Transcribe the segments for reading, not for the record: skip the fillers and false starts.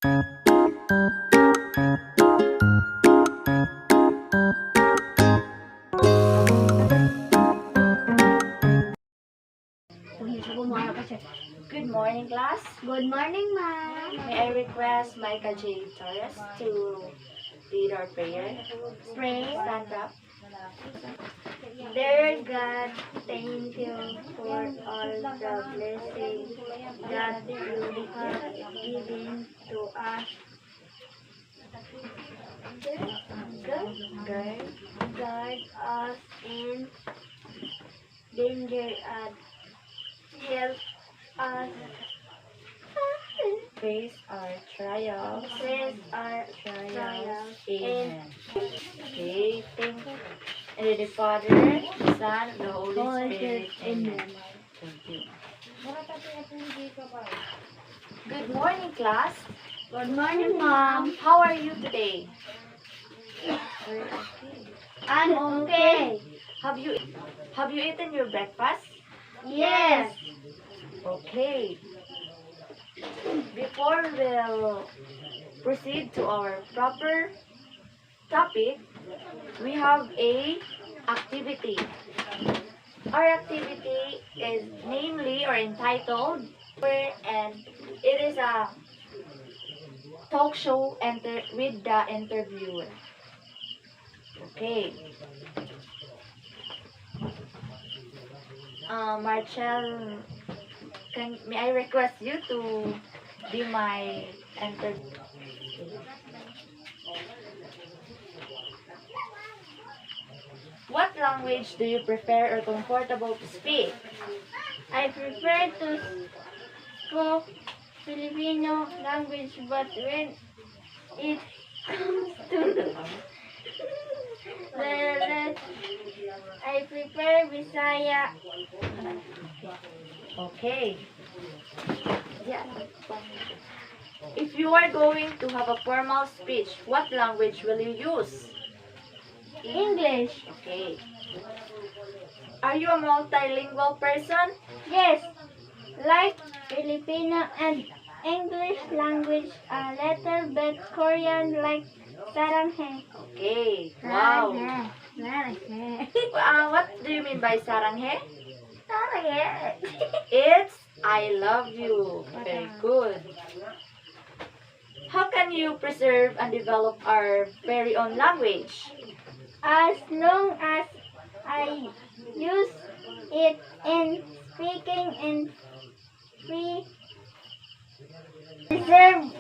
Good morning, class. Good morning, ma'am. May I request Michael J. Torres to lead our prayer? Pray. Stand up. Dear God, thank you for all the blessings that you have given to us. Guard us in danger and help us Face our trials. face our trials. Amen. Okay, thank you. And the Father, the Son, and the Holy Spirit. Amen. Thank you. Good morning, class. Good morning, ma'am. How are you today? I'm okay. Have you eaten your breakfast? Yes. Okay. Before we'll proceed to our proper topic, we have a activity. Our activity is namely or entitled, and it is a talk show with the interviewer. Okay. Marcel, may I request you to be my interviewer? What language do you prefer or comfortable to speak? I prefer to spoke Filipino language, but when it comes to the rest, I prefer Bisaya. Okay. Yeah. If you are going to have a formal speech, what language will you use? English. Okay. Are you a multilingual person? Yes, like Filipino and English language, a little bit Korean like saranghae. Okay. Wow. What do you mean by saranghae? It's I love you. Very good. How can you preserve and develop our very own language? As long as I use it in speaking and free preserve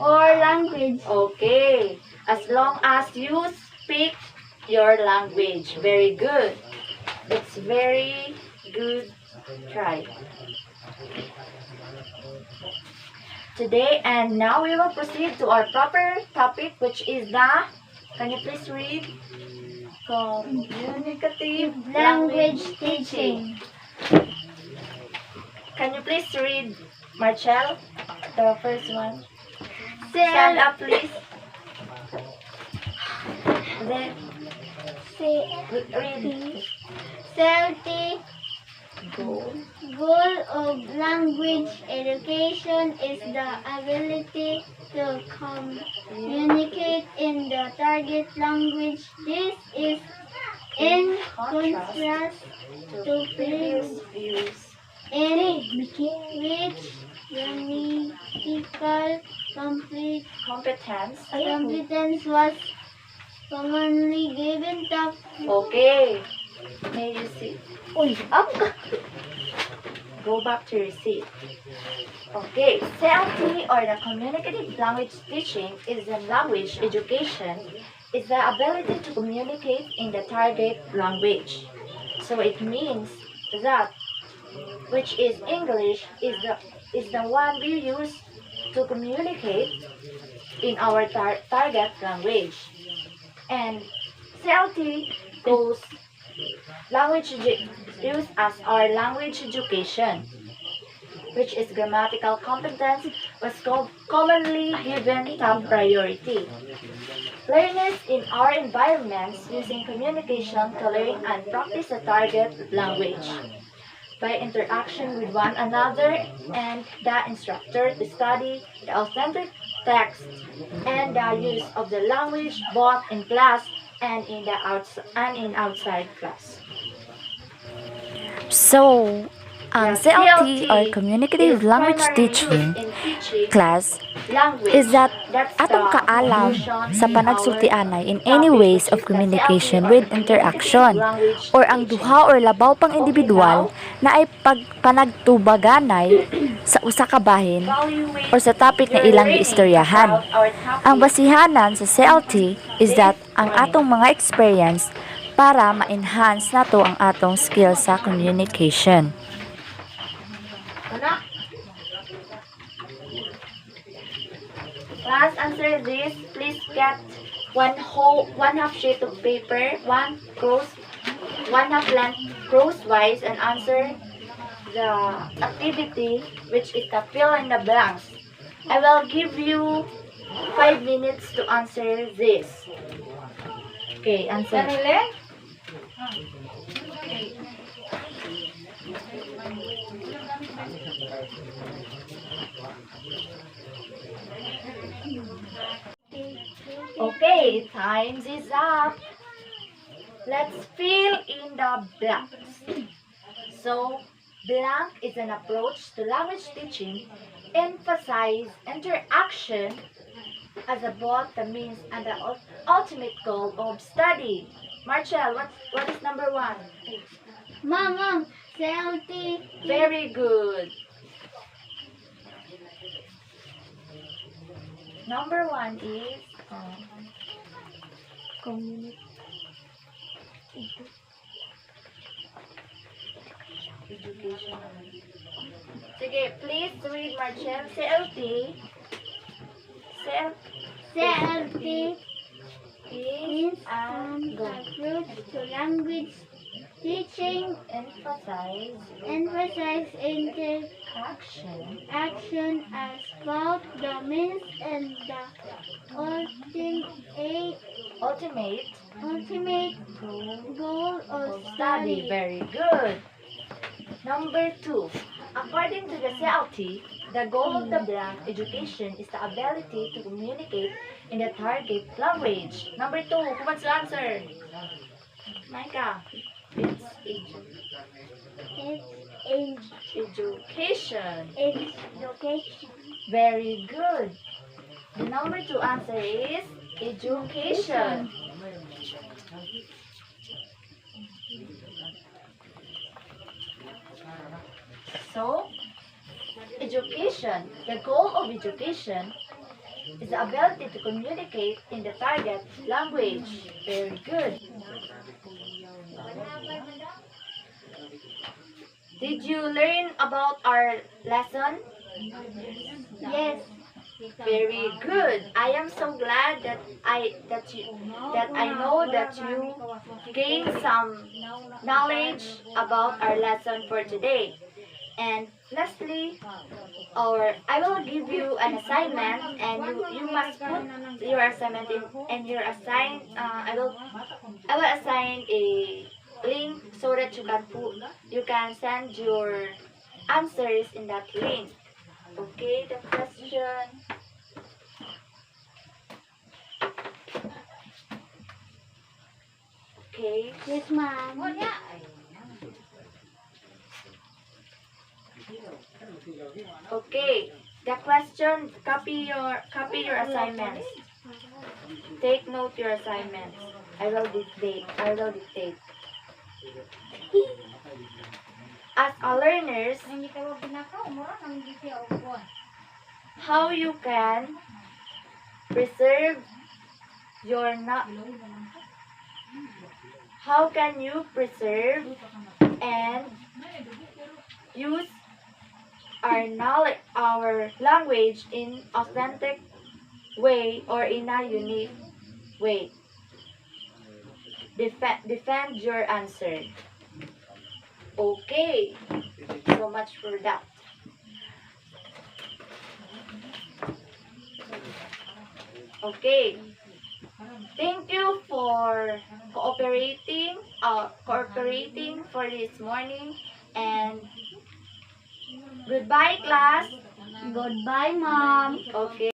our language. Okay. As long as you speak your language. Very good. It's very good try. Today and now we will proceed to our proper topic, which is can you please read? Communicative Language teaching. Can you please read, Marcel, the first one? Stand up, please. Then read. The Go. goal of language education is the ability to communicate in the target language. This is in contrast to Previous views. in which grammatical Competence. competence was commonly given top. Okay. May you sit? Up. Go back to your seat. Okay. CLT or the communicative language teaching is the language education is the ability to communicate in the target language. So it means that which is English is the one we use to communicate in our target language. And CLT goes language used as our language education, which is grammatical competence, was commonly given top priority. Learners in our environments using communication to learn and practice the target language. by interaction with one another and the instructor to study the authentic text and the use of the language both in class and in outside class. So, ang The CLT or CLT Communicative is Language primarily Teaching used in teaching class language. is that That's atong the kaalam conclusion sa in panagsultianay our in any topic, ways which of is the communication CLT or with the interaction communicative language or ang teaching. duha or labaw pang individual Okay, na ay pagpanagtubaganay sa usa ka bahin evaluate or sa topic na your ilang learning giistoryahan. about our Ang topic basihanan sa CLT is this that ang morning. atong mga experience para ma-enhance nato ang atong skill sa communication. Ano? Class, answer this. Please get one half sheet of paper, one half length crosswise, and answer the activity, which is the fill in the blanks. I will give you 5 minutes to answer this. Okay, answer. Okay, time is up. Let's fill in the blanks. So, blank is an approach to language teaching, emphasize interaction as both the means and the ultimate goal of study. Marshall, what is number 1? Mom, CLT. Very good. Number 1 is education. Sige, please read Marshall. CLT is is an approach to language teaching, emphasize emphasize action interaction as both the means and the ultimate ultimate goal of study. study. Very good. Number 2. According to the CLT, the goal of the blank education is the ability to communicate in the target language. Number 2. Who wants to answer? Micah. It's education. Education. Very good. The number 2 answer is education. So, education, the goal of education is the ability to communicate in the target language. Very good. Did you learn about our lesson? Yes. Very good. I am so glad that I know that you gained some knowledge about our lesson for today. And lastly, I will give you an assignment, and you must put your assignment in, and your I will assign a link so that you can send your answers in that link. Okay, the question. Okay. Yes, ma'am. Okay. The question. Copy your assignments. Take note your assignments. I will dictate. As a learners, how you can preserve your how can you preserve and use our knowledge, our language in authentic way or in a unique way? Defend your answer. Okay, so much for that. Okay, thank you for cooperating for this morning, And goodbye, class. Goodbye, Mom. Okay.